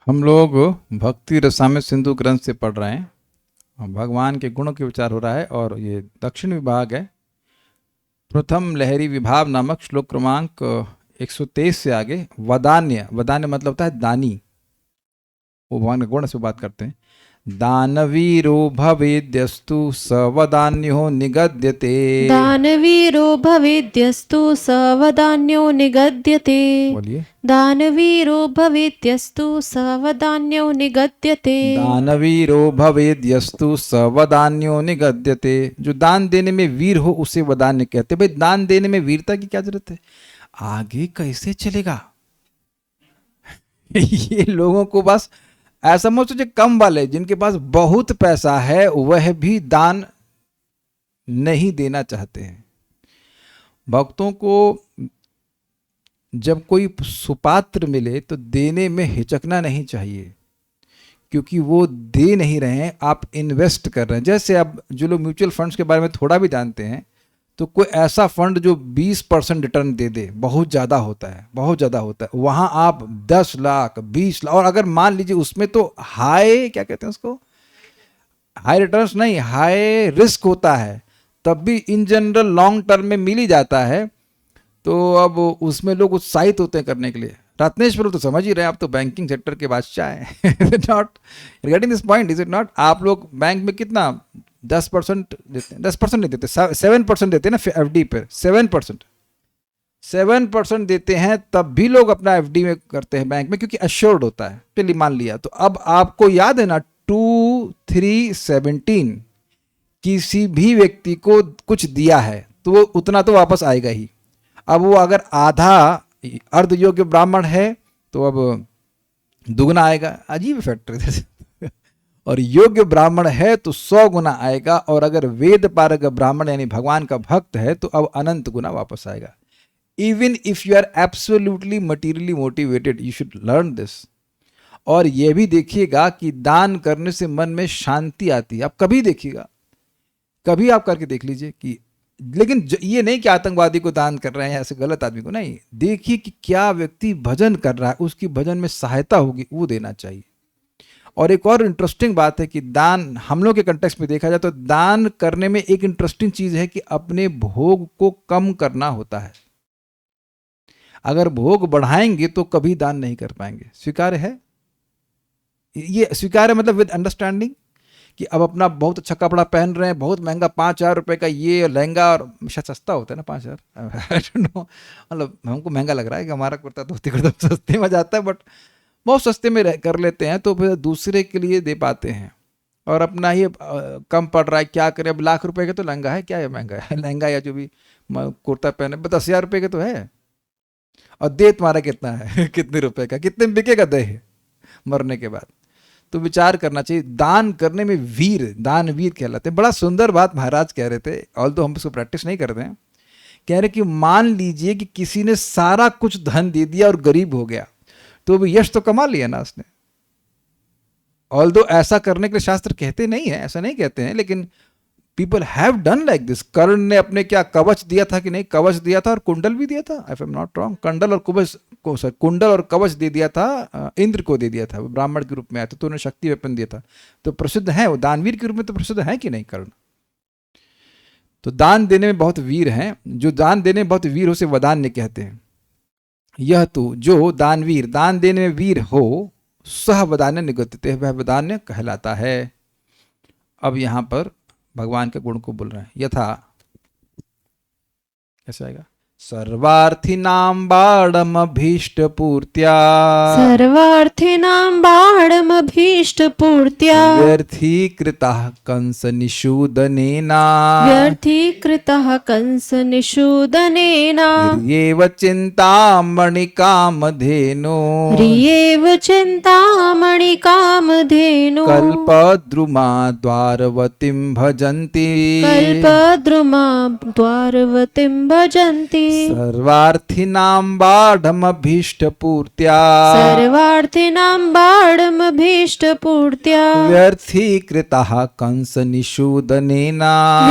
हम लोग भक्ति रसामृत सिंधु ग्रंथ से पढ़ रहे हैं और भगवान के गुणों के विचार हो रहा है। और ये दक्षिण विभाग है, प्रथम लहरी विभाव नामक श्लोक क्रमांक 123 से आगे वदान्य। वदान्य मतलब होता है दानी। वो भगवान के गुण से बात करते हैं। दानवीरो भवेद्यस्तु स वदान्यो निगद्यते। दानवीरो भवेद्यस्तु स वदान्यो निगद्यते। बोलिए। दानवीरो भवेद्यस्तु स वदान्यो निगद्यते। दानवीरो भवेद्यस्तु स वदान्यो निगद्यते। जो दान देने में वीर हो उसे वदान्य कहते। भाई दान देने में वीरता की क्या जरूरत है? आगे कैसे चलेगा? ये लोगों को बस ऐसा मत सोचिए, कम वाले जिनके पास बहुत पैसा है वह भी दान नहीं देना चाहते हैं। भक्तों को जब कोई सुपात्र मिले तो देने में हिचकना नहीं चाहिए, क्योंकि वो दे नहीं रहे हैं, आप इन्वेस्ट कर रहे हैं। जैसे अब जो लोग म्यूचुअल फंड्स के बारे में थोड़ा भी जानते हैं, तो कोई ऐसा फंड जो 20% रिटर्न दे दे, बहुत ज़्यादा होता है, बहुत ज़्यादा होता है। वहाँ आप 10 लाख 20 लाख, और अगर मान लीजिए उसमें तो हाई, क्या कहते हैं उसको, हाई रिटर्न्स नहीं, हाई रिस्क होता है, तब भी इन जनरल लॉन्ग टर्म में मिल ही जाता है। तो अब उसमें लोग उत्साहित होते हैं करने के लिए। रत्नेश प्रभु तो समझ ही रहे हैं, आप तो बैंकिंग सेक्टर के बादशाह हैं। Is it not regarding this point? Is it not? आप लोग बैंक में कितना 10% देते हैं? 10% नहीं देते, 7% देते हैं ना एफडी पे। 7% देते हैं, तब भी लोग अपना एफडी में करते हैं बैंक में, क्योंकि अश्योर्ड होता है। चलिए मान लिया, तो अब आपको याद है ना 2317, किसी भी व्यक्ति को कुछ दिया है तो वो उतना तो वापस आएगा ही। अब वो अगर आधा अर्ध योग्य ब्राह्मण है तो अब दुगना आएगा। अजीब फैक्टर है। और योग्य ब्राह्मण है तो 100 गुना आएगा, और अगर वेद पारग ब्राह्मण यानी भगवान का भक्त है तो अब अनंत गुना वापस आएगा। Even if you are absolutely materially motivated, you should learn this. और यह भी देखिएगा कि दान करने से मन में शांति आती है। आप कभी देखिएगा, कभी आप करके देख लीजिए कि, लेकिन ये नहीं कि आतंकवादी को दान कर रहे हैं, ऐसे गलत आदमी को नहीं। देखिए कि क्या व्यक्ति भजन कर रहा है, उसकी भजन में सहायता होगी, वो देना चाहिए। और एक और इंटरेस्टिंग बात है कि दान, हम लोग के कंटेक्स्ट में देखा जाए तो दान करने में एक इंटरेस्टिंग चीज है कि अपने भोग को कम करना होता है। अगर भोग बढ़ाएंगे तो कभी दान नहीं कर पाएंगे। स्वीकार है? ये स्वीकार है मतलब विद अंडरस्टैंडिंग कि अब अपना बहुत अच्छा कपड़ा पहन रहे हैं, बहुत महंगा 5,000 रुपये का ये लहंगा, और शायद सस्ता होता है ना 5,000, आई डोंट नो, मतलब हमको महंगा लग रहा है कि हमारा कुर्ता धोती कुर्ता सस्ते में जाता है, बट बहुत सस्ते में कर लेते हैं, तो फिर दूसरे के लिए दे पाते हैं। और अपना ही कम पड़ रहा है, क्या करें? अब लाख रुपए का तो लहंगा है, क्या है महंगा है लहंगा, या जो भी कुर्ता पहने 10,000 रुपये का तो है, और दे तुम्हारा कितना है? कितने रुपए का, कितने में बिकेगा दे मरने के बाद? तो विचार करना चाहिए। दान करने में वीर, दानवीर कहलाते हैं। बड़ा सुंदर बात महाराज कह रहे थे, ऑल तो हम इसको प्रैक्टिस नहीं करते हैं। कह रहे कि मान लीजिए कि किसी ने सारा कुछ धन दे दिया और गरीब हो गया, तो भी यश तो कमा लिया ना उसने। ऑल दो ऐसा करने के लिए शास्त्र कहते नहीं है, ऐसा नहीं कहते हैं, लेकिन people have done like this. Karna ने अपने क्या कवच दिया था कि नहीं? कवच दिया था और कुंडल भी दिया था, if I am not wrong. कुंडल और कवच को, सर, कुंडल और कवच दे दिया था, इंद्र को दे दिया था। वो ब्राह्मण के रूप में आया था तो उन्हें शक्ति वेपन दिया था, तो प्रसिद्ध है वो दानवीर के रूप में, तो प्रसिद्ध है कि नहीं कर्ण? तो दान देने में बहुत वीर हैं। जो दान देने में बहुत वीर हो उसे वदान्य कहते हैं। यह तो जो दानवीर, दान देने में वीर हो, सह वदान्य निगद्यते, वह वदान्य कहलाता है। अब यहां पर भगवान के गुण को बोल रहे हैं। यथा, कैसे आएगा? सर्वार्थिनां बाणमभीष्टपूर्त्या, सर्वार्थिनां बाणमभीष्टपूर्त्या, व्यर्थीकृतः कंसनिषूदनेन, व्यर्थीकृतः कंसनिषूदनेन, ह्रियेव चिन्तामणि कामधेनो, ह्रियेव चिन्तामणि कामधेनु, कल्पद्रुमा द्वारवतीं भजन्ति, कल्पद्रुमा द्वारवतीं भजन्ति। सर्वार्थिनां बाणमभीष्टपूर्त्या, सर्वार्थिनां बाणमभीष्टपूर्त्या, ब्रह्मभीष्टपूर्त्या व्यर्थीकृतः कंसनिषूदनेन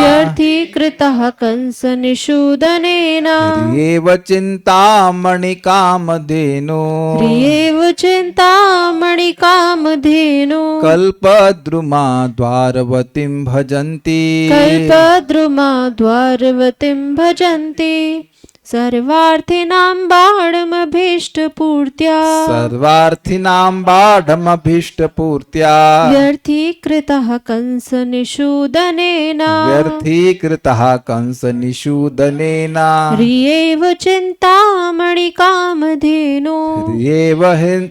व्यर्थीकृतः कंसनिषूदनेन ह्रियेव चिन्तामणिकामधेनो प्रियेव चिन्तामणिकामधेनु कल्पद्रुमा द्वारवतीं भजन्ति कल्पद्रुमा द्वारवतीं भजन्ति सर्वार्थिनां बाणमभीष्टपूर्त्या सर्वार्थिनां बाढमभीष्टपूर्त्या व्यर्थीकृतः कंसनिषूदनेन व्यर्थीकृतः कंसनिषूदनेन ह्रियेव चिन्तामणिकामधेनु ह्रियेव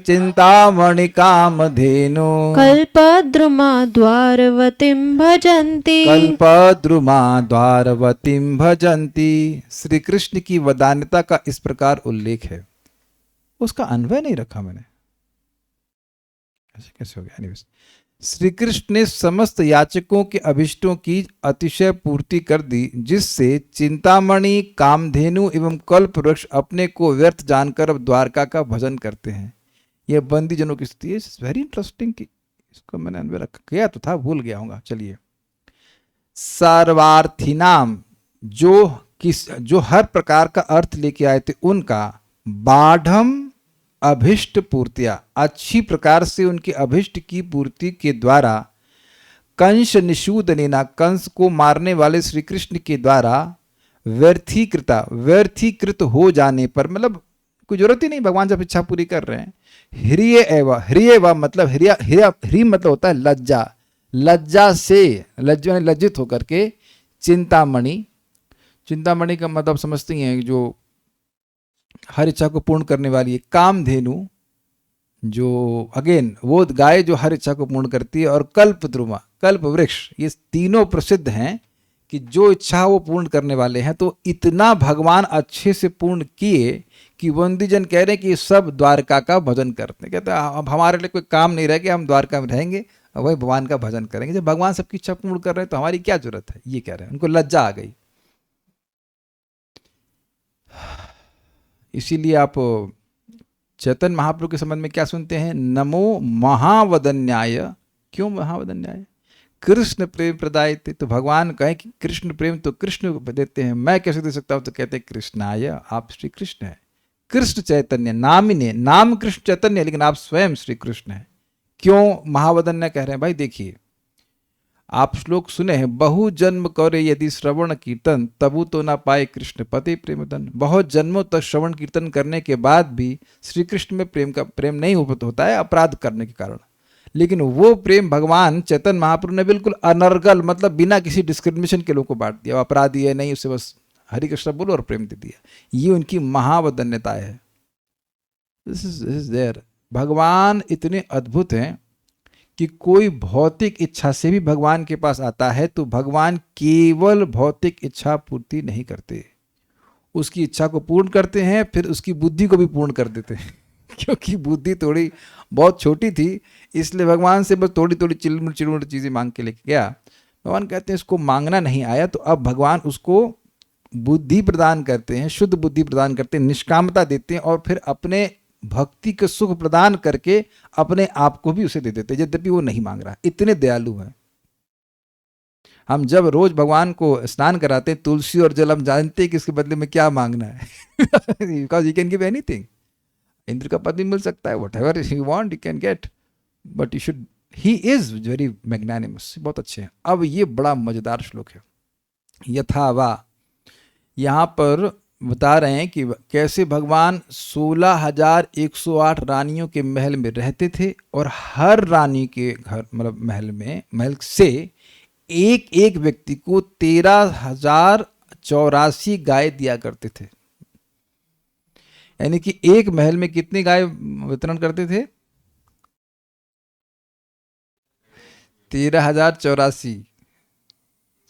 चिन्तामणिकामधेनु कल्पद्रुमा द्वारवतीं भजन्ति कल्पद्रुमा द्वारवतीं भजन्ति। श्री कृष्ण की वदान्यता का इस प्रकार उल्लेख है, उसका अन्वय नहीं रखा मैंने, ऐसे कैसे हो गया? Anyways, श्री कृष्ण ने समस्त याचकों के अभिष्टों की अतिशय पूर्ति कर दी, जिससे चिंतामणि, कामधेनु एवं कल्प वृक्ष अपने को व्यर्थ जानकर अब द्वारका का भजन करते हैं। यह बंदी जनों की स्थिति है। वेरी इंटरेस्टिंग की इसको मैंने अन्वय रखा गया तो था, भूल गया हूँ। चलिए, सर्वार्थिनाम जो हर प्रकार का अर्थ लेके आए थे उनका, बाढ़म अभिष्ट पूर्तिया अच्छी प्रकार से उनके अभिष्ट की पूर्ति के द्वारा, कंस निषूदनेना कंस को मारने वाले श्री कृष्ण के द्वारा, व्यर्थीकृत हो जाने पर, मतलब कोई जरूरत ही नहीं, भगवान जब इच्छा पूरी कर रहे हैं। ह्रिय मतलब ह्री मतलब होता है लज्जा, लज्जा से लज्जित होकर के, चिंतामणि का मतलब समझते हैं जो हर इच्छा को पूर्ण करने वाली है। कामधेनु जो अगेन वो गाय जो हर इच्छा को पूर्ण करती है, और कल्पद्रुमा कल्प वृक्ष, ये तीनों प्रसिद्ध हैं कि जो इच्छा वो पूर्ण करने वाले हैं। तो इतना भगवान अच्छे से पूर्ण किए कि बंदीजन कह रहे हैं कि सब द्वारका का भजन करते हैं। कहते हैं अब हमारे लिए कोई काम नहीं रह गया, हम द्वारका में रहेंगे और वही भगवान का भजन करेंगे। जब भगवान सबकी इच्छा पूर्ण कर रहे हैं तो हमारी क्या जरूरत है, ये कह रहे हैं। उनको लज्जा आ गई। इसीलिए आप चैतन्य महाप्रभु के संबंध में क्या सुनते हैं, नमो महावदन्याय। क्यों महावदन्याय? कृष्ण प्रेम प्रदाय थे। तो भगवान कहें कि कृष्ण प्रेम तो कृष्ण देते हैं, मैं कैसे दे सकता हूं? तो कहते हैं कृष्णाय, आप श्री कृष्ण हैं। कृष्ण चैतन्य नामिने, नाम कृष्ण चैतन्य, लेकिन आप स्वयं श्री कृष्ण हैं। क्यों महावदन्य कह रहे हैं? भाई देखिए, आप श्लोक सुने हैं, बहु जन्म करे यदि श्रवण कीर्तन, तबु तो ना पाए कृष्ण पति प्रेमधन। बहुत जन्मों तक श्रवण कीर्तन करने के बाद भी श्री कृष्ण में प्रेम नहीं होता है, अपराध करने के कारण। लेकिन वो प्रेम भगवान चैतन्य महाप्रभु ने बिल्कुल अनर्गल, मतलब बिना किसी डिस्क्रिमिनेशन के लोगों को बांट दिया। अपराधी है नहीं, उसे बस हरि कृष्ण बोलो और प्रेम दे दिया। ये उनकी महावदन्यता है। This is there. भगवान इतने अद्भुत हैं कि कोई भौतिक इच्छा से भी भगवान के पास आता है तो भगवान केवल भौतिक इच्छा पूर्ति नहीं करते, उसकी इच्छा को पूर्ण करते हैं, फिर उसकी बुद्धि को भी पूर्ण कर देते हैं। क्योंकि बुद्धि थोड़ी बहुत छोटी थी, इसलिए भगवान से बस थोड़ी थोड़ी चिलमुट चीज़ें मांग के लेके गया। भगवान कहते हैं इसको मांगना नहीं आया, तो अब भगवान उसको बुद्धि प्रदान करते हैं, शुद्ध बुद्धि प्रदान करते हैं, निष्कामता देते हैं, और फिर अपने भक्ति के सुख प्रदान करके अपने आप को भी उसे दे देते, यद्यपि वो नहीं मांग रहा। इतने दयालु हैं। हम जब रोज भगवान को स्नान कराते हैं तुलसी और जल, हम जानते हैं कि इसके बदले में क्या मांगना है। Because you can give anything. Indra का पत्नी मिल सकता है, what ever you want you can get, but you should, he is very magnanimous. बहुत अच्छे हैं। अब ये बड़ा मजेदार श्लोक है। यथावा, यहाँ पर बता रहे हैं कि कैसे भगवान 16,108 रानियों के महल में रहते थे, और हर रानी के घर, मतलब महल से एक एक व्यक्ति को 13,084 गाय दिया करते थे। यानी कि एक महल में कितनी गाय वितरण करते थे? 13,084।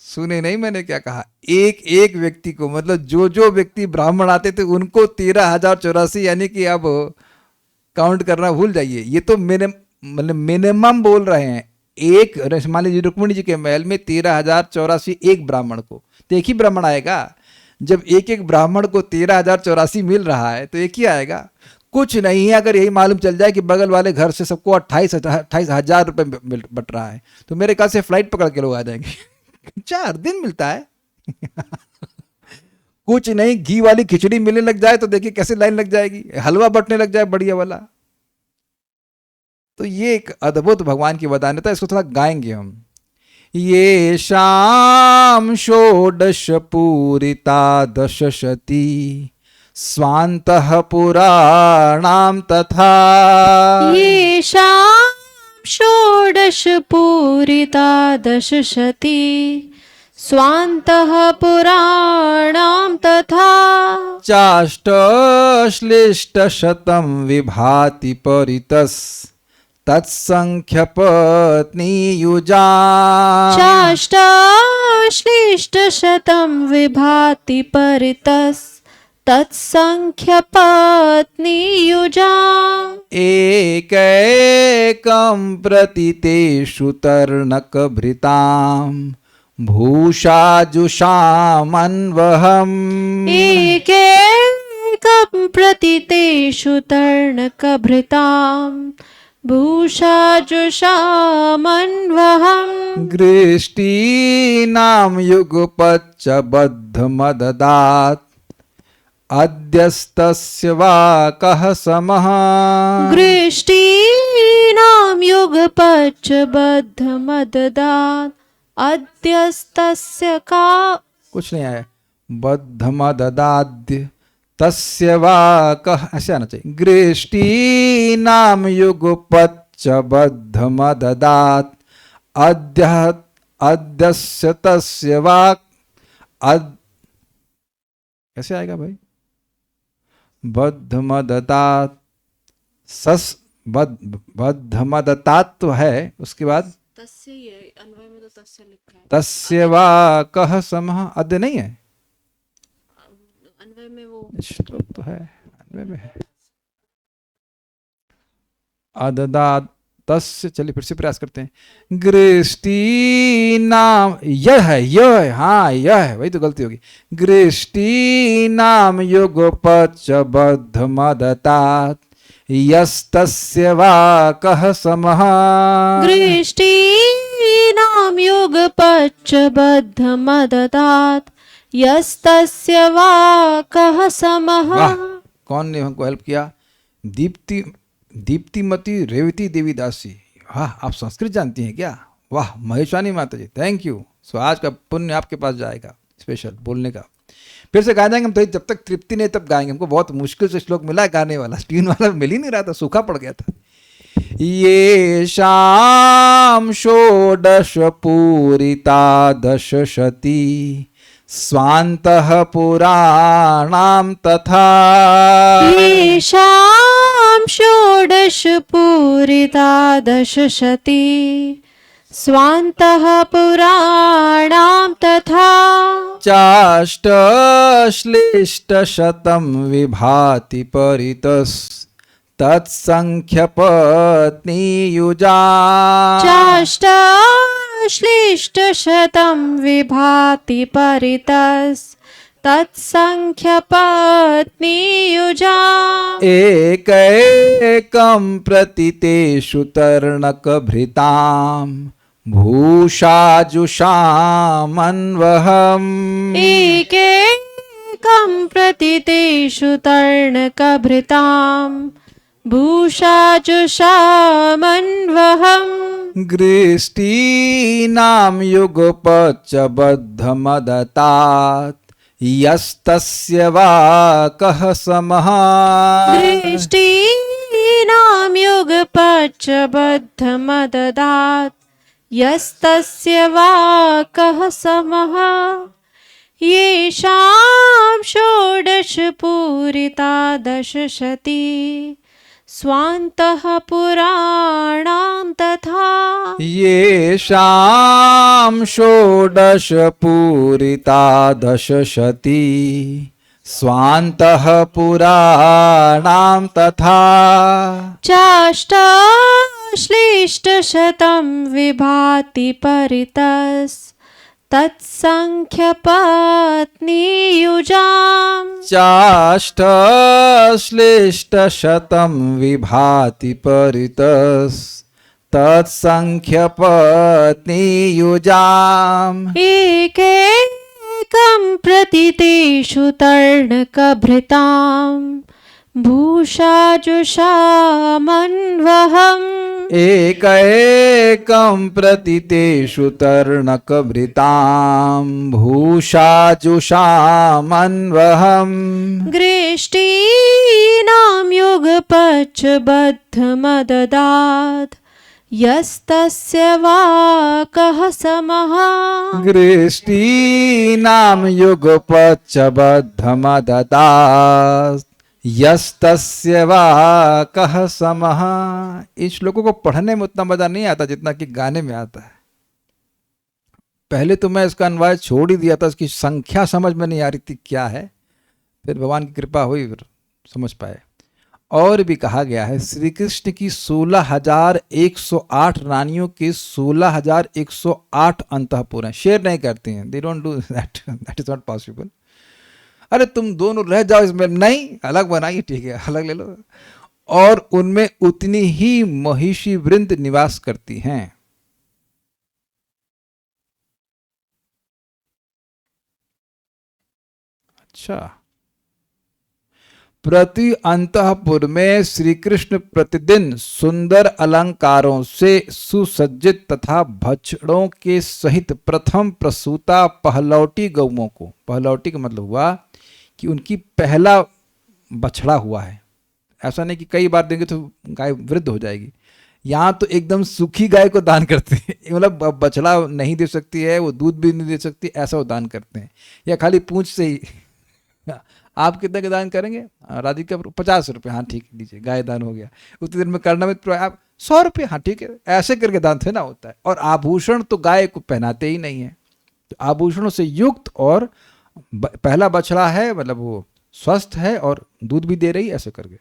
सुने नहीं मैंने क्या कहा? एक एक व्यक्ति को, मतलब जो व्यक्ति ब्राह्मण आते थे उनको 13,084, यानी कि अब काउंट करना भूल जाइए। ये तो मिनिमम बोल रहे हैं। एक, मान लीजिए रुक्मिणी जी के महल में 13,084 एक ब्राह्मण को, तो एक ही ब्राह्मण आएगा। जब एक एक ब्राह्मण को 13,084 मिल रहा है तो एक ही आएगा। कुछ नहीं है। अगर यही मालूम चल जाए कि बगल वाले घर से सबको 28,000 रुपए बट रहा है, तो मेरे ख्याल से फ्लाइट पकड़ के लोग आ जाएंगे। 4 दिन मिलता है। कुछ नहीं, घी वाली खिचड़ी मिलने लग जाए तो देखिए कैसे लाइन लग जाएगी, हलवा बटने लग जाए बढ़िया वाला। तो ये एक अद्भुत भगवान की वरदान्यता, इसको थोड़ा गाएंगे हम। ये शाम षोडश पूरिता दशशती स्वान्तः पुराणां तथा। येषां षोडश पूरिता दशशती स्वान्तः पुराणां तथा। चाष्टश्लिष्टशतं विभाति परितस् तत्संख्यपत्नीयुजा। चाष्टाश्लिष्टशतं विभाति परितस् तत्संख्यपत्नीयुजा। एकैकं प्रति तेषु तर्णकभृतां भूषाजुषामन्वहम्। एकैकं प्रति तेषु तर्णकभृतां भूषाजुषामन्वहम्। गृष्टीनां युगपच्च बद्धमददात् अद्यस्तस्य वा कः समः। गृष्टीनां युगपच्च बद्धमददात् अद्यस्तस्य का। कुछ नहीं आया, बद्धमददाद्य तस्य वा कः, ऐसे आना चाहिए। गृष्टीनां युगपच्च बद्धमददात् अद्यस्य तस्य वा। कैसे आएगा भाई? बद्धमददात् बद्धमददात् तो है, उसके बाद तस्य, ये अन्वय में तो तस्य लिखा है। तस्य वा कः समः, अद्य नहीं है अन्वय में वो श्लोक तो है, अन्वय में है अददात् तस्य। चलिए फिर से प्रयास करते हैं। गृष्टीनाम, यह है, यह है, हाँ यह है, वही तो गलती होगी। गृष्टीनाम युगपच्च बद्धमददात् यस्तस्य वा कः समः। गृष्टीनां युगपच्च बद्धमददात् यस्तस्य वा कः समः। वाह, कौन ने हमको हेल्प किया? दीप्तिमती रेवती देवी दासी। हाँ, आप संस्कृत जानती हैं क्या? वाह, महेश्वानी माता जी, थैंक यू। सो आज का पुण्य आपके पास जाएगा, स्पेशल बोलने का। फिर से गा जाएंगे हम, तो जब तक तृप्ति नहीं तब गाएंगे। हमको बहुत मुश्किल से श्लोक मिला है गाने वाला, ट्यून वाला मिल ही नहीं रहा था, सूखा पड़ गया था। ये शाम षोडश पूरिता दशशती स्वान्तः पुराणां तथा। येषां षोडश पूरिता दशशती स्वान्तः पुराणां तथा। चाष्टश्लिष्टशतं विभाति परितस् तत्संख्यपत्नीयुजा। चाष्टाश्लिष्टशतं विभाति परितस् तत्संख्यपत्नीयुजा। एकैकं प्रति तेषु तर्णकभृतां भूषाजुषामन्वहम्। एकैकं प्रति तेषु तर्णकभृतां भूषाजुषामन्वहम्। गृष्टीनां युगपच्च बद्धमददात् यस्तस्य वा कः समः। गृष्टीनां युगपच्च बद्धमददात् यस्तस्य वा कः समः। येषां षोडश पूरिता दशशती स्वान्तः पुराणां तथा। येषां षोडश पूरिता दशशती स्वान्तः पुराणां तथा। चाष्टाश्लिष्टशतं विभाति परितस् तत्सङ्ख्यपत्नीयुजाम् चाष्टश्लिष्टशतं विभाति परितस्तत्सङ्ख्यपत्नीयुजाम् एकैकं प्रतितेषु तर्णकभृताम् भूषाजुषामन्वहम् एकैकं प्रतितेषु तर्णकभृतां भूषाजुषामन्वहम् गृष्टीनां युगपच्चबद्धमददात् यस्तस्य वा कः समः गृष्टीनां युगपच्चबद्धमददात् यस्तस्य वा कः समः। इन श्लोकों को पढ़ने में उतना मजा नहीं आता जितना कि गाने में आता है। पहले तो मैं इसका अनुवाद छोड़ ही दिया था, इसकी संख्या समझ में नहीं आ रही थी क्या है, फिर भगवान की कृपा हुई फिर समझ पाए। और भी कहा गया है श्री कृष्ण की 16,108 रानियों के 16,108 अंतःपुर हैं, शेयर नहीं करती हैं, they don't do that, that is not possible. अरे तुम दोनों रह जाओ इसमें, नहीं अलग बनाइए, ठीक है अलग ले लो। और उनमें उतनी ही महिषी वृंद निवास करती हैं। अच्छा, प्रति अंतःपुर में श्री कृष्ण प्रतिदिन सुंदर अलंकारों से सुसज्जित तथा बछड़ों के सहित प्रथम प्रसूता पहलौटी गौओं को, पहलौटी का मतलब हुआ कि उनकी पहला बछड़ा हुआ है, ऐसा नहीं कि कई बार देंगे तो गाय वृद्ध हो जाएगी। यहाँ तो एकदम सूखी गाय को दान करते हैं, मतलब बछड़ा नहीं दे सकती है, वो दूध भी नहीं दे सकती, ऐसा वो दान करते हैं, या खाली पूंछ से ही। आप कितने का दान करेंगे? राधिका 50 रुपये, हाँ ठीक है दीजिए, गाय दान हो गया। उतनी देर में करना में आप 100 रुपये, हाँ ठीक है, ऐसे करके दान देना होता है। और आभूषण तो गाय को पहनाते ही नहीं है, तो आभूषणों से युक्त और पहला बछड़ा है मतलब वो स्वस्थ है और दूध भी दे रही, ऐसे करके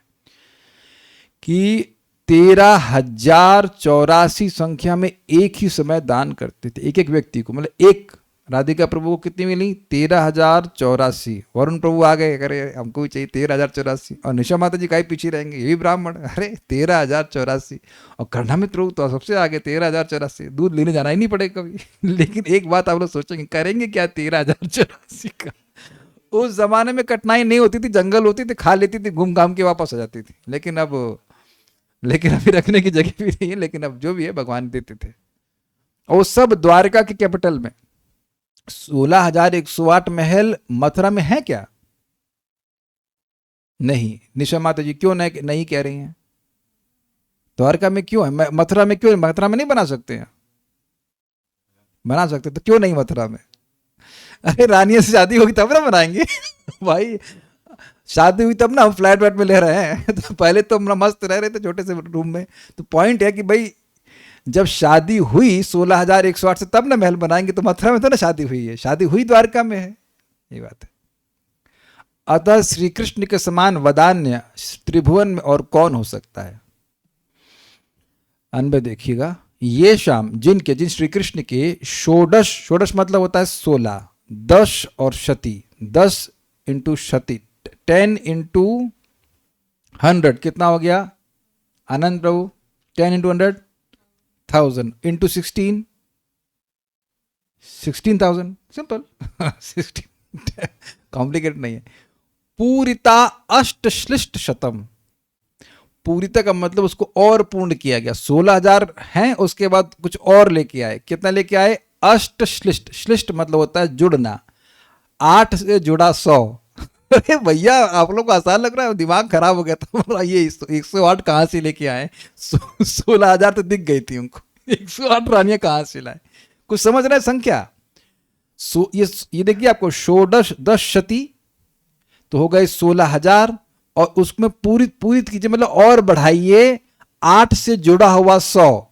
कि 13,084 संख्या में एक ही समय दान करते थे, एक एक व्यक्ति को, मतलब एक राधिका प्रभु को कितनी मिली? 13,084। वरुण प्रभु आ गए, अरे हमको भी चाहिए 13,084। और निशा माता जी का ही पीछे रहेंगे, ये भी ब्राह्मण, अरे 13,084। और कर्णामित प्रभु तो सबसे आगे 13,084, दूध लेने जाना ही नहीं पड़ेगा कभी। लेकिन एक बात आप लोग सोचेंगे, करेंगे क्या 13,084 का? उस जमाने में कठिनाई नहीं होती थी, जंगल होती थी, खा लेती थी, घूम घाम के वापस आ जाती थी। लेकिन अभी रखने की जगह भी नहीं है, लेकिन अब जो भी है भगवान देते थे। और सब द्वारका के कैपिटल में। 16,108 महल मथुरा में है क्या? नहीं। निशा माता जी क्यों नहीं कह रही हैं? द्वारका में क्यों है? मथुरा में क्यों? मथुरा में नहीं बना सकते हैं? बना सकते तो क्यों नहीं मथुरा में? अरे रानियों से शादी होगी तब ना बनाएंगे। भाई शादी हुई तब ना हम फ्लैट व्लैट में ले रहे हैं। तो पहले तो हम मस्त रह रहे थे छोटे से रूम में। तो पॉइंट है कि भाई जब शादी हुई 16,108 से तब ना महल बनाएंगे। तो मथुरा में तो ना शादी हुई है, शादी हुई द्वारका में है, ये बात है। अतः श्री कृष्ण के समान वदान्य त्रिभुवन में और कौन हो सकता है? अनबे देखिएगा, ये शाम जिन श्री कृष्ण के षोडश मतलब होता है 16, 10 और शती, 10 इंटू शती, 10 इंटू 100 कितना हो गया आनंद प्रभु? 10 इंटू 100 1000 इंटू 16,000, सिंपल। 16 कॉम्प्लिकेट नहीं है। पूरिता अष्टश्लिष्ट शतम, पूरिता का मतलब उसको और पूर्ण किया गया। 16,000 हैं, उसके बाद कुछ और लेके आए। कितना लेके आए? अष्टश्लिष्ट। श्लिष्ट मतलब होता है जुड़ना, 8 से जुड़ा 100। अरे भैया आप लोग को आसान लग रहा है, दिमाग खराब हो गया था। ये 108 कहाँ से लेके आए? 16,000 तो दिख गई थी उनको, 108 रानियां कहाँ से लाए? कुछ समझ रहे हैं संख्या? ये देखिए आपको षोडश 10 शती तो हो गए 16,000, और उसमें पूरित कीजिए मतलब और बढ़ाइए, 8 से जुड़ा हुआ 100।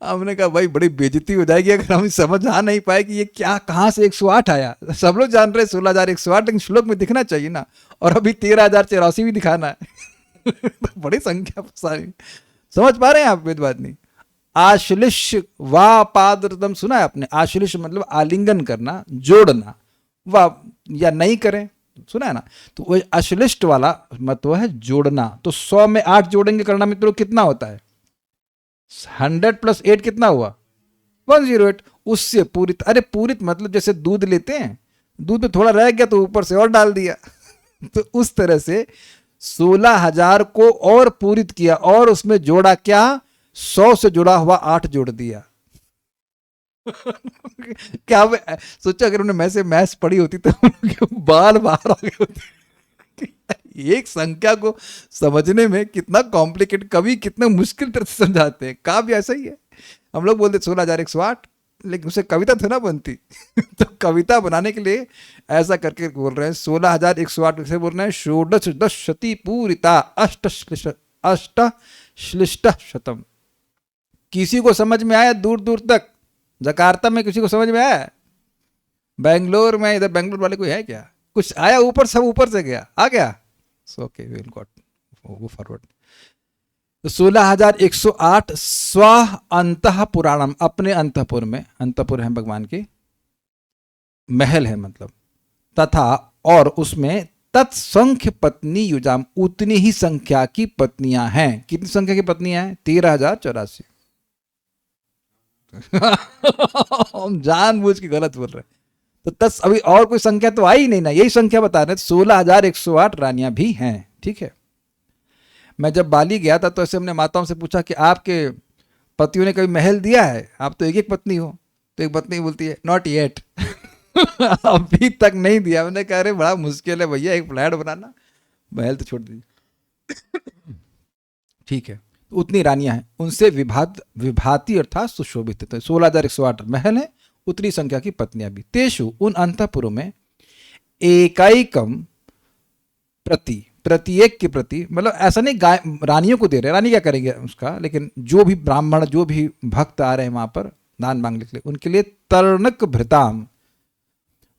हमने कहा भाई बड़ी बेइज्जती हो जाएगी अगर हम समझ आ नहीं पाए कि ये क्या, कहां से 108 आया। सब लोग जान रहे 16,108, लेकिन श्लोक में दिखना चाहिए ना, और अभी 13,084 भी दिखाना है। बड़ी संख्या सारी, समझ पा रहे हैं आप? वेदवाद नहीं। आश्लिष वा पादरतम सुना है आपने? आश्लिष मतलब आलिंगन करना, जोड़ना, वा या नहीं करें, सुना है ना? तो वो अश्लिष्ट वाला मतलब है जोड़ना। तो 100 में 8 जोड़ेंगे करना मित्रों कितना होता है? 100 + 8 कितना हुआ? 108। उससे पूरित, अरे पूरित मतलब जैसे दूध लेते हैं, दूध में थोड़ा रह गया तो ऊपर से और डाल दिया तो उस तरह से 16,000 को और पूरित किया, और उसमें जोड़ा क्या? 100 से जुड़ा हुआ 8 जोड़ दिया क्या सोचा अगर उन्होंने मैथ्स पढ़ी होती तो उनके बाल बाहर आ गए होते एक संख्या को समझने में कितना कॉम्प्लिकेट, कभी कितना मुश्किल तरह से समझाते हैं। काव्य ऐसा ही है। हम लोग बोलते 16,108, लेकिन उसे कविता थोड़ा ना बनती तो कविता बनाने के लिए ऐसा करके बोल रहे हैं 16,108 से बोल रहे हैं षोडश दशति पूरिता अष्टश्लिष्ट शतम। किसी को समझ में आया? दूर दूर तक जकार्ता में किसी को समझ में आया? बेंगलोर में, इधर बेंगलोर वाले कोई है क्या? कुछ आया ऊपर? सब ऊपर से गया, आ गया। So okay, will got go forward. 16,108 स्व अंतः पुराणम, अपने अंतपुर में, अंतपुर है भगवान के, महल है मतलब, तथा और उसमें तत्संख्य पत्नी युजाम, उतनी ही संख्या की पत्नियां हैं। कितनी संख्या की पत्नियां हैं? 13,084 हम जानबूझ के गलत बोल रहे हैं। तो तस अभी और कोई संख्या तो आई नहीं ना, यही संख्या बता रहे। 16,108 रानियां भी हैं, ठीक है। मैं जब बाली गया था तो ऐसे हमने माताओं से पूछा कि आपके पतियों ने कभी महल दिया है? आप तो एक एक पत्नी हो। तो एक पत्नी बोलती है नॉट येट अभी तक नहीं दिया। मैंने कहा अरे बड़ा मुश्किल है भैया, एक फ्लैट बनाना, महल तो छोड़ दीजिए ठीक है। तो उतनी रानियां हैं, उनसे विभाति अर्थात सुशोभित। तो 16,108 महल है, उतनी संख्या की पत्नियां भी। तेषु, उन अंतपुरों में, एकैकम प्रति, प्रत्येक के प्रति, मतलब ऐसा नहीं गाय रानियों को दे रहे, रानी क्या करेंगे उसका, लेकिन जो भी ब्राह्मण, जो भी भक्त आ रहे हैं वहां पर दान मांगने के लिए, उनके लिए तर्णक भृताम,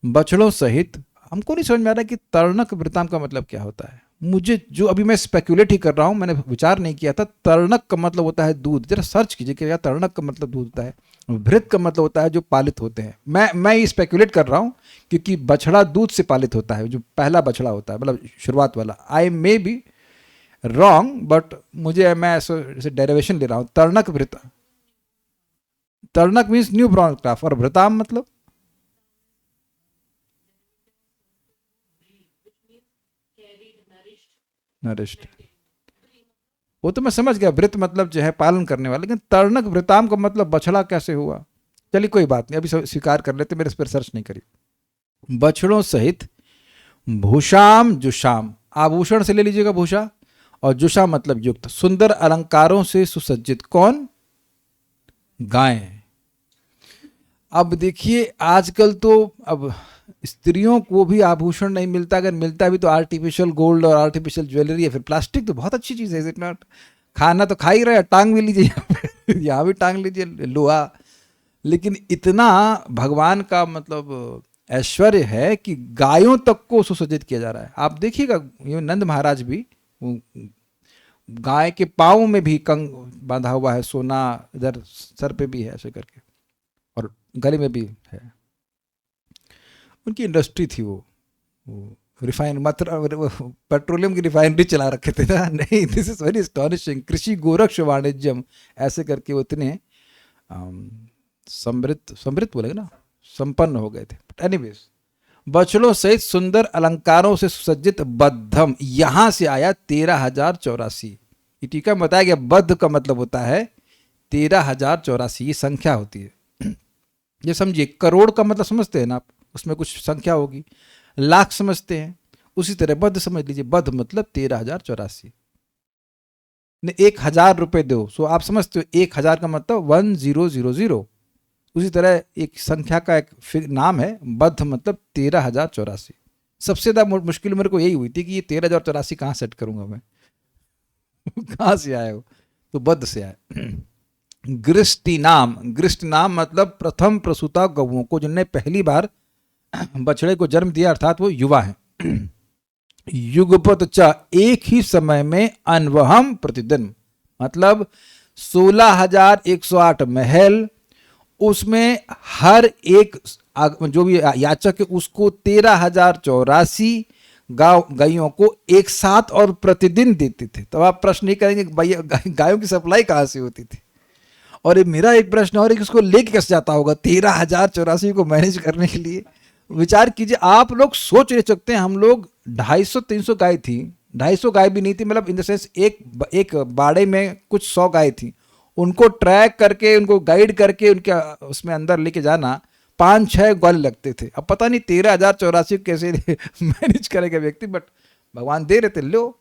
बछड़ों सहित। हमको नहीं समझ में आ रहा कि तर्णक भृताम का मतलब क्या होता है। मुझे जो अभी मैं स्पेक्युलेट ही कर रहा हूं, मैंने विचार नहीं किया था। तर्णक का मतलब होता है दूध, जरा सर्च कीजिए कि क्या तर्णक का मतलब दूध होता है। भृत का मतलब होता है जो पालित होते हैं। मैं ये स्पेक्युलेट कर रहा हूं क्योंकि बछड़ा दूध से पालित होता है, जो पहला बछड़ा होता है, मतलब शुरुआत वाला। आई मे बी रॉन्ग, बट मैं ऐसे डेरिवेशन ले रहा हूं। तर्णक भृत, तर्णक मीन्स न्यू ब्रॉन क्राफ, और भृताम मतलब नरिष्ट। वो तो मैं समझ गया, भृत मतलब जो है पालन करने वाला, लेकिन तर्णक भृताम का मतलब बछड़ा कैसे हुआ? चलिए कोई बात नहीं, अभी स्वीकार कर लेते, मेरे इस पर सर्च नहीं करी। बछड़ों सहित भूषाम जुषाम, आभूषण से ले लीजिएगा भूषा, और जुषा मतलब युक्त, सुंदर अलंकारों से सुसज्जित। कौन? गाय। अब देखिए आजकल तो अब स्त्रियों को भी आभूषण नहीं मिलता, अगर मिलता भी तो आर्टिफिशियल गोल्ड और आर्टिफिशियल ज्वेलरी है। फिर प्लास्टिक तो बहुत अच्छी चीज़ है, इज इट नॉट? खाना तो खा ही रहे, टांग भी लीजिए यहाँ भी टांग लीजिए लोहा। लेकिन इतना भगवान का मतलब ऐश्वर्य है कि गायों तक को सुसज्जित किया जा रहा है। आप देखिएगा ये नंद महाराज भी, गाय के पाँव में भी कंग बांधा हुआ है, सोना इधर सर पे भी है ऐसे करके, और गले में भी है। उनकी इंडस्ट्री थी वो रिफाइन, मतलब पेट्रोलियम की रिफाइनरी चला रखे थे ना। नहीं, दिस इज वेरी एस्टॉनिशिंग। कृषि गोरक्ष वाणिज्यम ऐसे करके वो इतने समृद्ध बोलेगा ना, संपन्न हो गए थे। बट एनीवेज, बछड़ों सहित सुंदर अलंकारों से सुसज्जित बद्धम, यहां से आया 13,084। ये टीका में बताया गया बद्ध का मतलब होता है 13,084, ये संख्या होती है। ये समझिए, करोड़ का मतलब समझते हैं ना आप, उसमें कुछ संख्या होगी। लाख समझते हैं, उसी तरह बद्ध समझ लीजिए, बद्ध मतलब 13,084। 1,000 रुपए दो, सो आप समझते हो 1,000 का मतलब 1000। उसी तरह एक संख्या का एक नाम है बद्ध, मतलब 13,084। सबसे ज्यादा मुश्किल मेरे को यही हुई थी कि ये 13,084 कहाँ सेट करूंगा मैं कहाँ से आया हो? तो बद्ध से आया। गृष्टि नाम, गृष्ट नाम मतलब प्रथम प्रसूता गौओं को, जिनने पहली बार बछड़े को जन्म दिया, अर्थात वो युवा है। युगपत च, एक ही समय में, अनवहम प्रतिदिन, मतलब 16,108 महल, उसमें हर एक जो भी याचक है उसको 13,084 गायों को एक साथ और प्रतिदिन देते थे। तो आप प्रश्न नहीं करेंगे भैया गायों की सप्लाई कहाँ से होती थी। और मेरा एक प्रश्न और है कि उसको लेके कैसे जाता होगा 13,084 को मैनेज करने के लिए। विचार कीजिए, आप लोग सोच नहीं सकते हैं, हम लोग 250-300 गाय थी, 250 गाय भी नहीं थी, मतलब इन द सेंस एक बाड़े में कुछ 100 गाय थी, उनको ट्रैक करके उनको गाइड करके उनके उसमें अंदर लेके जाना 5-6 ग्वाले लगते थे। अब पता नहीं 13,084 कैसे मैनेज करेगा व्यक्ति, बट भगवान दे रहे थे। लो,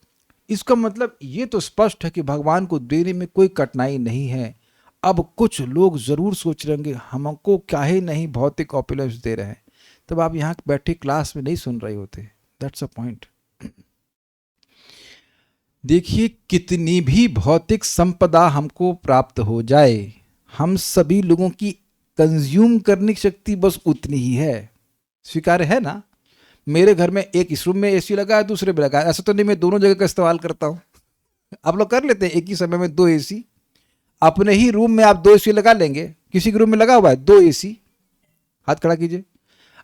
इसका मतलब ये तो स्पष्ट है कि भगवान को देने में कोई कठिनाई नहीं है। अब कुछ लोग जरूर सोच रहे होंगे हमको काहे नहीं भौतिक ऑपुलेंस दे रहे हैं, तब आप यहाँ बैठे क्लास में नहीं सुन रहे होते। That's a point. देखिए, कितनी भी भौतिक संपदा हमको प्राप्त हो जाए, हम सभी लोगों की कंज्यूम करने की शक्ति बस उतनी ही है। स्वीकार्य है ना? मेरे घर में एक इस रूम में एसी लगा है, दूसरे में लगा है, ऐसा तो नहीं मैं दोनों जगह का इस्तेमाल करता हूँ। आप लोग कर लेते हैं एक ही समय में 2 एसी। अपने ही रूम में आप 2 एसी लगा लेंगे, किसी के रूम में लगा हुआ है 2 एसी, हाथ खड़ा कीजिए।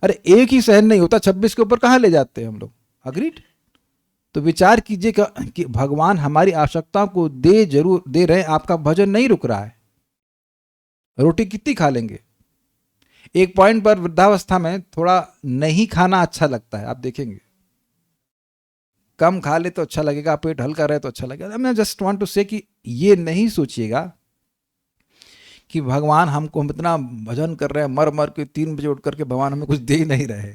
अरे एक ही सहन नहीं होता, 26 के ऊपर कहाँ ले जाते हैं हम लोग। अग्रीड? तो विचार कीजिए कि भगवान हमारी आवश्यकताओं को जरूर दे रहे हैं, आपका भजन नहीं रुक रहा है। रोटी कितनी खा लेंगे? एक पॉइंट पर वृद्धावस्था में थोड़ा नहीं खाना अच्छा लगता है, आप देखेंगे। कम खा ले तो अच्छा लगेगा, पेट हल्का रहे तो अच्छा लगेगा। मैं जस्ट वांट टू से कि ये नहीं सोचिएगा कि भगवान हमको, हम इतना भजन कर रहे हैं, मर मर के 3 बजे उठ करके भगवान हमें कुछ दे ही नहीं रहे।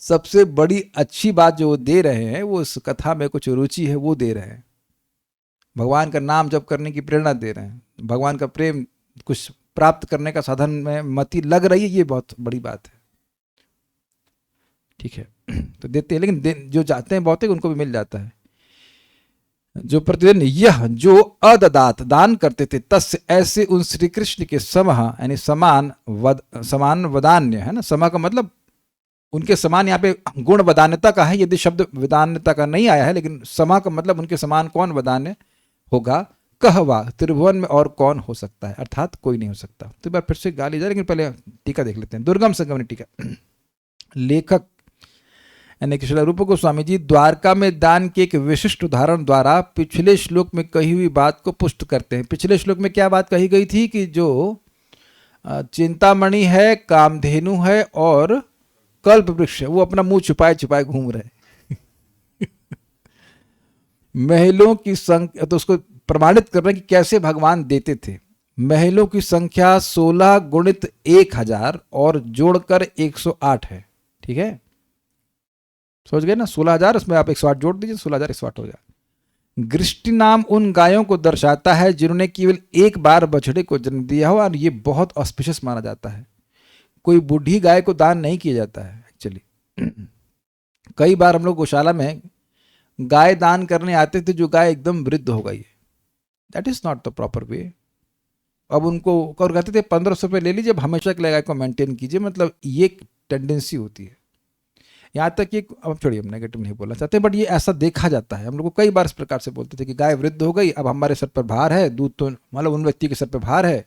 सबसे बड़ी अच्छी बात जो वो दे रहे हैं, वो इस कथा में कुछ रुचि है वो दे रहे हैं। भगवान का नाम जप करने की प्रेरणा दे रहे हैं, भगवान का प्रेम कुछ प्राप्त करने का साधन में मति लग रही है, ये बहुत बड़ी बात है। ठीक है, तो देते हैं, लेकिन जो जाते हैं भौतिक उनको भी मिल जाता है। जो प्रतिदिन यह जो अददात दान करते थे, तस्य ऐसे उन श्री कृष्ण के समह, यानी समान वदान्य है ना। समा का मतलब उनके समान, यहाँ पे गुण वदान्यता का है, यदि शब्द वदान्यता का नहीं आया है, लेकिन समा का मतलब उनके समान कौन वदान्य होगा। कहवा त्रिभुवन में और कौन हो सकता है, अर्थात कोई नहीं हो सकता। तो एक बार फिर से गा ली जाए, लेकिन पहले टीका देख लेते हैं। दुर्गम संगमनी टीका। लेखक यानी कि श्रील रूप गोस्वामी जी द्वारका में दान के एक विशिष्ट उदाहरण द्वारा पिछले श्लोक में कही हुई बात को पुष्ट करते हैं। पिछले श्लोक में क्या बात कही गई थी कि जो चिंतामणि है, कामधेनु है और कल्प वृक्ष है, वो अपना मुंह छुपाए छुपाए घूम रहे। महलों की संख्या, तो उसको प्रमाणित कर रहे हैं कि कैसे भगवान देते थे। महलों की संख्या 16 गुणित 1000 और जोड़कर 108 है। ठीक है, सोच गए ना, 16,000 उसमें आप 108 जोड़ दीजिए, 16,108 हो जाए। गृष्टि नाम उन गायों को दर्शाता है जिन्होंने केवल एक बार बछड़े को जन्म दिया हो, और ये बहुत ऑस्पिशियस माना जाता है। कोई बूढ़ी गाय को दान नहीं किया जाता है एक्चुअली। कई बार हम लोग गौशाला में गाय दान करने आते थे जो गाय एकदम वृद्ध हो गई है। That is not the proper way. अब उनको और कहते थे 1500 रुपये ले लीजिए, अब हमेशा के लिए गाय को मेंटेन कीजिए, मतलब ये टेंडेंसी होती है। यहाँ तक कि अब छोड़िए, हम नेगेटिव नहीं बोलना चाहते, बट ये ऐसा देखा जाता है। हम लोग को कई बार इस प्रकार से बोलते थे कि गाय वृद्ध हो गई, अब हमारे सर पर भार है, दूध तो मतलब उन व्यक्ति के सर पर भार है,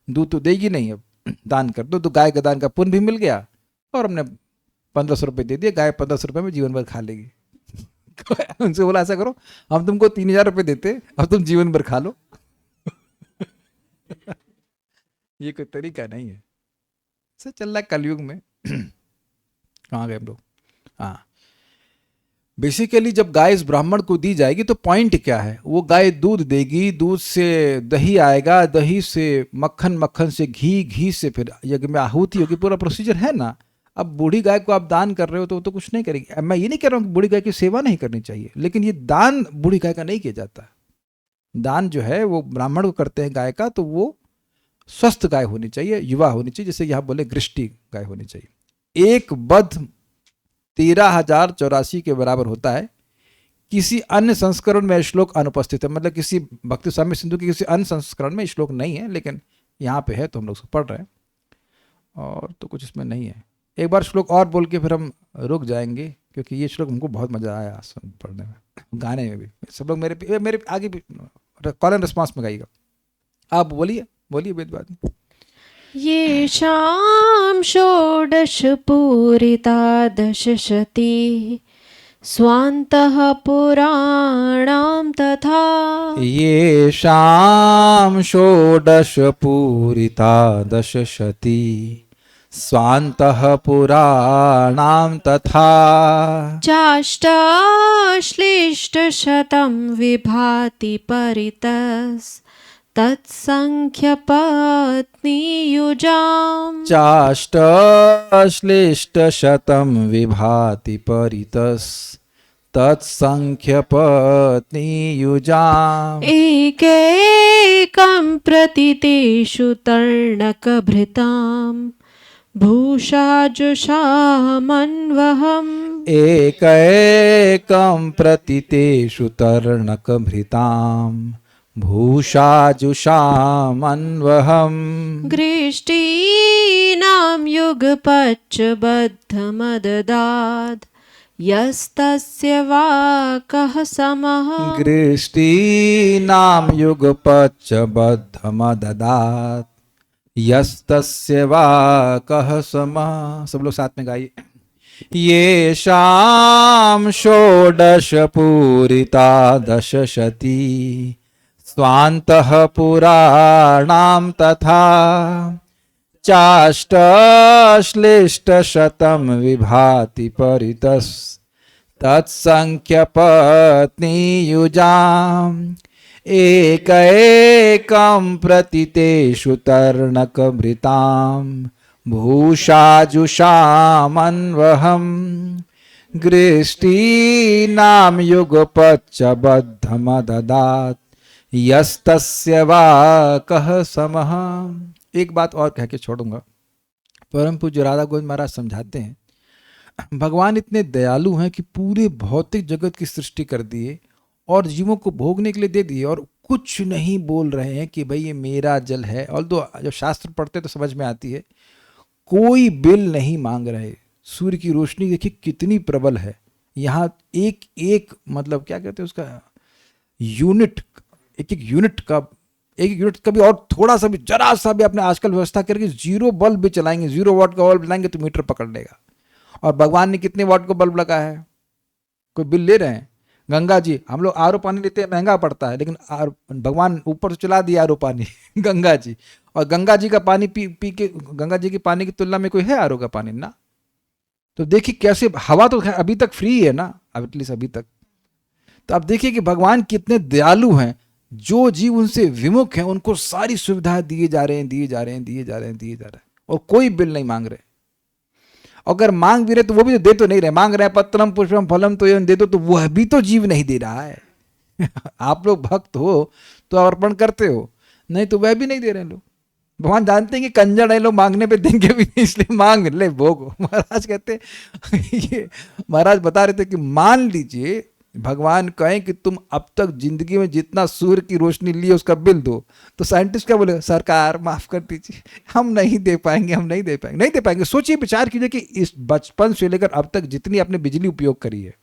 दूध तो देगी नहीं, अब दान कर दो, तो गाय का दान का पुण्य भी मिल गया, और हमने 1500 रुपये दे दिए, गाय 1500 रुपये में जीवन भर खा लेगी। उनसे बोला ऐसा करो, हम तुमको 3000 रुपये देते, अब तुम जीवन भर खा लो। ये कोई तरीका नहीं है। सर चल रहा है कलयुग में। कहाँ गए हम लोग? हाँ, बेसिकली जब गाय इस ब्राह्मण को दी जाएगी तो पॉइंट क्या है, वो गाय दूध देगी, दूध से दही आएगा, दही से मक्खन, मक्खन से घी, घी से फिर यज्ञ में आहुति होगी, पूरा प्रोसीजर है ना। अब बूढ़ी गाय को आप दान कर रहे हो तो वो तो कुछ नहीं करेगी। अब मैं ये नहीं कह रहा हूँ कि बूढ़ी गाय की सेवा नहीं करनी चाहिए, लेकिन ये दान बूढ़ी गाय का नहीं किया जाता। दान जो है वो ब्राह्मण को करते हैं गाय का, तो वो स्वस्थ गाय होनी चाहिए, युवा होनी चाहिए, जैसे यहाँ बोले गृष्टि गाय होनी चाहिए। एक बध 13,084 के बराबर होता है। किसी अन्य संस्करण में श्लोक अनुपस्थित है, मतलब किसी भक्ति स्वामी सिंधु के किसी अन्य संस्करण में श्लोक नहीं है, लेकिन यहाँ पे है तो हम लोग उसको पढ़ रहे हैं, और तो कुछ इसमें नहीं है। एक बार श्लोक और बोल के फिर हम रुक जाएंगे, क्योंकि ये श्लोक हमको बहुत मजा आया पढ़ने में, गाने में भी। सब लोग मेरे आगे भी कॉल एंड रिस्पॉन्स में गाइएगा। आप बोलिए बोलिए वेदवादी। येषां षोडश पूरिता दशशती स्वान्तः पुराणां तथा येषां षोडश पूरिता दशशती स्वान्तः पुराणां तथा चाष्टाश्लिष्टशतं विभाति तत्सङ्ख्यपत्नीयुजाम् चाष्टाश्लिष्टशतं विभाति तत्सङ्ख्यपत्नीयुजाम् एकैकं प्रति तेषु तर्णकभृतां भूषाजुषामन्वहम् एकैकं प्रति तेषु तर्णकभृतां भूषाजुषामन्वहम् गृष्टीनां युगपच्चबद्धमददाद् यस्तस्य वा कः समः गृष्टीनां युगपच्चबद्धमददात् यस्तस्य वा कः समः। सब लोग साथ में गाइए। येषां षोडश पूरिता दशशती स्वान्तः पुराणां तथा चाष्टाश्लिष्टशतं विभाति तत्सङ्ख्यपत्नीयुजाम् एकैकं प्रति तेषु तर्णकभृतां भूषाजुषामन्वहम् गृष्टीनां युगपच्चबद्धमददात् यस्तस्य वा कः समः। एक बात और कह के छोड़ूंगा। परम पूज्य राधा गोविंद महाराज समझाते हैं, भगवान इतने दयालु हैं कि पूरे भौतिक जगत की सृष्टि कर दिए और जीवों को भोगने के लिए दे दिए और कुछ नहीं बोल रहे हैं कि भाई ये मेरा जल है। और जब शास्त्र पढ़ते तो समझ में आती है, कोई बिल नहीं मांग रहे। सूर्य की रोशनी देखिए कितनी प्रबल है। यहाँ एक एक मतलब क्या कहते हैं उसका यूनिट, एक यूनिट का भी और थोड़ा सा भी जरा सा भी आपने आजकल व्यवस्था करके 0 बल्ब भी चलाएंगे, 0 वाट का बल्ब चलाएंगे तो मीटर पकड़ लेगा। और भगवान ने कितने वाट का बल्ब लगाया है, कोई बिल ले रहे हैं? गंगा जी, हम लोग आरओ पानी लेते हैं, महंगा पड़ता है, लेकिन भगवान ऊपर से चला दिया आरओ पानी गंगा जी। और गंगा जी का पानी पी के गंगा जी के पानी की तुलना में कोई है आरओ का पानी ना? तो देखिए कैसे, हवा तो अभी तक फ्री है ना, एटलीस्ट अभी तक। तो आप देखिए कि भगवान कितने दयालु हैं। जो जीव उनसे विमुख हैं उनको सारी सुविधाएं दिए जा रहे हैं और कोई बिल नहीं मांग रहे। अगर मांग भी रहे तो वो भी दे तो नहीं रहे, मांग रहे हैं पत्रम पुष्पम फलम तो ये दे दो, तो वह भी तो जीव नहीं दे रहा है। आप लोग भक्त हो तो अर्पण करते हो, नहीं तो वह भी नहीं दे रहे लोग। भगवान जानते हैं कि कंजर है लोग, मांगने पे देंगे भी नहीं, इसलिए मांग ले भोगो। महाराज कहते ये महाराज बता रहे थे कि मान लीजिए भगवान कहें कि तुम अब तक जिंदगी में जितना सूर्य की रोशनी ली उसका बिल दो, तो साइंटिस्ट क्या बोले? सरकार माफ कर दीजिए, हम नहीं दे पाएंगे। सोचिए, विचार कीजिए कि इस बचपन से लेकर अब तक जितनी आपने बिजली उपयोग करी है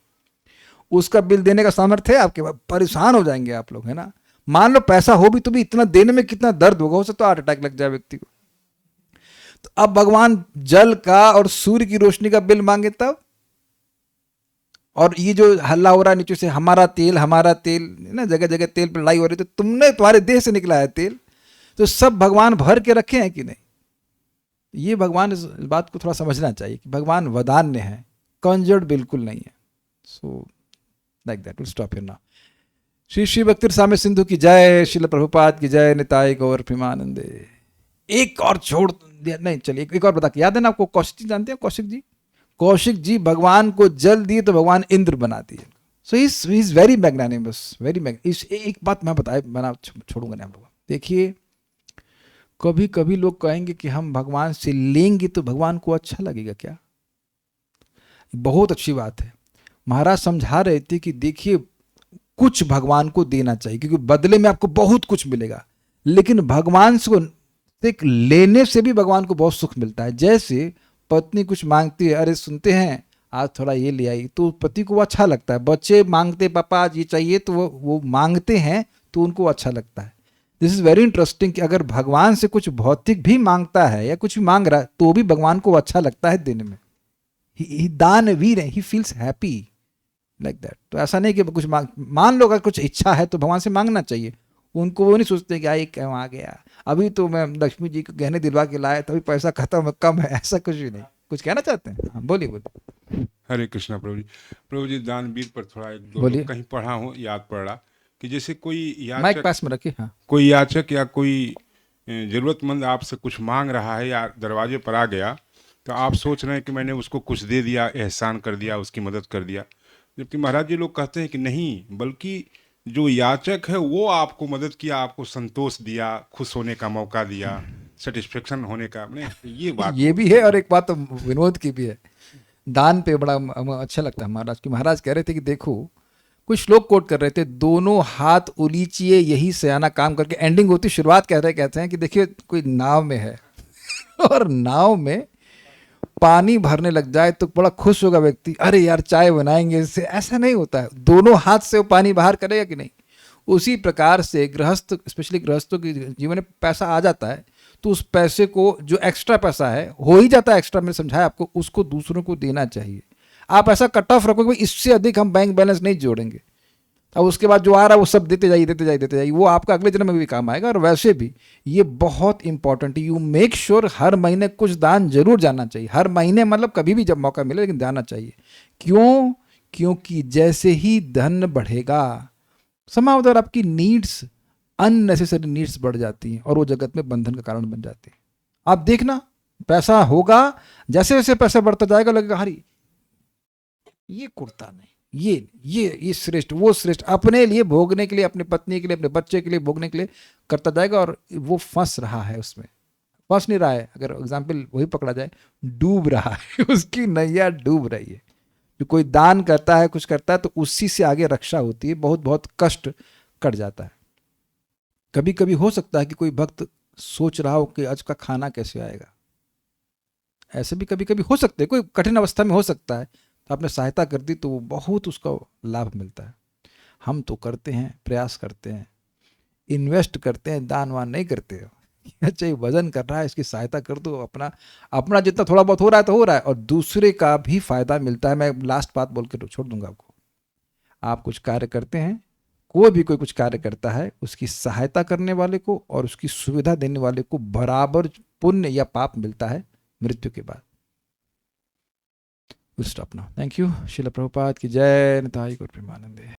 उसका बिल देने का सामर्थ्य है आपके पास? परेशान हो जाएंगे आप लोग, है ना। मान लो पैसा हो भी तो भी इतना देने में कितना दर्द होगा, हो सकता है हार्ट अटैक लग जाए व्यक्ति को। तो अब भगवान जल का और सूर्य की रोशनी का बिल मांगे तब, और ये जो हल्ला हो रहा है नीचे से, हमारा तेल ना, जगह जगह तेल पर लड़ाई हो रही, तो तुमने तुम्हारे देह से निकला है तेल, तो सब भगवान भर के रखे हैं कि नहीं? ये भगवान इस बात को थोड़ा समझना चाहिए कि भगवान वदान्य है, कंजर्ड बिल्कुल नहीं है। So like that, will stop here now. Shri Shri भक्ति रसामृत सिंधु की जय, श्रील प्रभुपाद की जय, निताय गौर प्रेमानंदे। एक और छोड़ नहीं, चलिए एक और बता के, याद है ना आपको कौशिक जी, जानते हैं कौशिक जी भगवान को जल दिए तो भगवान इंद्र बना दिए। सो ही इज वेरी मैग्नानिमस, एक बात मैं छोड़ूंगा नहीं आप लोग। देखिए, कभी कभी लोग कहेंगे कि हम भगवान से लेंगे तो भगवान को अच्छा लगेगा क्या? बहुत अच्छी बात है। महाराज समझा रहे थे कि देखिए, कुछ भगवान को देना चाहिए क्योंकि बदले में आपको बहुत कुछ मिलेगा, लेकिन भगवान से लेने से भी भगवान को बहुत सुख मिलता है। जैसे पत्नी कुछ मांगती है, अरे सुनते हैं आज थोड़ा ये ले आई, तो पति को वो अच्छा लगता है। बच्चे मांगते पापा आज ये चाहिए, तो वो मांगते हैं तो तो उनको अच्छा लगता है। दिस इज वेरी इंटरेस्टिंग कि अगर भगवान से कुछ भौतिक भी मांगता है या कुछ भी मांग रहा है तो भी भगवान को अच्छा लगता है देने में। दानवीर है, he feels happy like that. तो ऐसा नहीं कि कुछ मान लो अगर कुछ इच्छा है तो भगवान से मांगना चाहिए। उनको वो नहीं सोचते कि आई क्यों आ गया, अभी तो मैं लक्ष्मी जी को गहने दिलवा के लाया तभी पैसा खत्म कम है, ऐसा कुछ भी नहीं। कुछ कहना चाहते हैं? हाँ, बोलिए बोलिए हरे कृष्णा प्रभु जी। प्रभु जी, दानवीर पर थोड़ा एक दो बोलिए। कहीं पढ़ा हूँ, याद पड़ रहा कि जैसे माइक पास में रखिए। हाँ कोई याचक या कोई जरूरतमंद आपसे कुछ मांग रहा है या दरवाजे पर आ गया, तो आप सोच रहे हैं कि मैंने उसको कुछ दे दिया, एहसान कर दिया, उसकी मदद कर दिया, जबकि महाराज जी लोग कहते हैं कि नहीं, बल्कि जो याचक है वो आपको मदद किया, आपको संतोष दिया, खुश होने का मौका दिया, सेटिस्फेक्शन होने का, नहीं ये बात ये भी है। और एक बात तो विनोद की भी है, दान पे बड़ा अच्छा लगता है महाराज की। महाराज कह रहे थे कि देखो, कुछ श्लोक कोट कर रहे थे, दोनों हाथ उलीचिए यही सयाना काम करके, एंडिंग होती, शुरुआत कहते हैं कि देखिए कोई नाव में है और नाव में पानी भरने लग जाए तो बड़ा खुश होगा व्यक्ति, अरे यार चाय बनाएंगे इससे। ऐसा नहीं होता है, दोनों हाथ से वो पानी बाहर करेगा कि नहीं। उसी प्रकार से गृहस्थ, स्पेशली गृहस्थों के जीवन में पैसा आ जाता है तो उस पैसे को, जो एक्स्ट्रा पैसा है हो ही जाता है एक्स्ट्रा, मैंने समझाया आपको, उसको दूसरों को देना चाहिए। आप ऐसा कट ऑफ रखोगे इससे अधिक हम बैंक बैलेंस नहीं जोड़ेंगे, अब उसके बाद जो आ रहा है वो सब देते जाइए, वो आपका अगले जन्म में भी काम आएगा। और वैसे भी ये बहुत इंपॉर्टेंट है, यू मेक श्योर हर महीने कुछ दान जरूर जाना चाहिए। हर महीने मतलब कभी भी जब मौका मिले, लेकिन जाना चाहिए। क्यों? क्योंकि जैसे ही धन बढ़ेगा, समाव आपकी नीड्स, अननेसेसरी नीड्स बढ़ जाती हैं और वो जगत में बंधन का कारण बन जाती है। आप देखना, पैसा होगा, जैसे जैसे पैसा बढ़ता जाएगा लगेगा हरी ये कुर्ता नहीं, ये श्रेष्ठ, वो श्रेष्ठ, अपने लिए भोगने के लिए, अपनी पत्नी के लिए, अपने बच्चे के लिए भोगने के लिए करता जाएगा और वो फंस रहा है उसमें। फंस नहीं रहा है, अगर एग्जाम्पल वही पकड़ा जाए, डूब रहा है उसकी नैया डूब रही है। जो कोई दान करता है, कुछ करता है, तो उसी से आगे रक्षा होती है, बहुत बहुत कष्ट कट जाता है। कभी कभी हो सकता है कि कोई भक्त सोच रहा हो कि आज का खाना कैसे आएगा, ऐसे भी कभी कभी हो सकते हैं, कोई कठिन अवस्था में हो सकता है, तो आपने सहायता कर दी तो बहुत उसका लाभ मिलता है। हम तो करते हैं, प्रयास करते हैं, इन्वेस्ट करते हैं, दान वान नहीं करते हो। अच्छा ये वजन कर रहा है, इसकी सहायता कर दो, अपना जितना थोड़ा बहुत हो रहा है तो हो रहा है, और दूसरे का भी फायदा मिलता है। मैं लास्ट बात बोल के छोड़ दूंगा आपको। आप कुछ कार्य करते हैं, कोई कुछ कार्य करता है, उसकी सहायता करने वाले को और उसकी सुविधा देने वाले को बराबर पुण्य या पाप मिलता है मृत्यु के बाद। We'll stop now. Thank you. Srila Prabhupada की जय। निताई गौर प्रेमानंदे।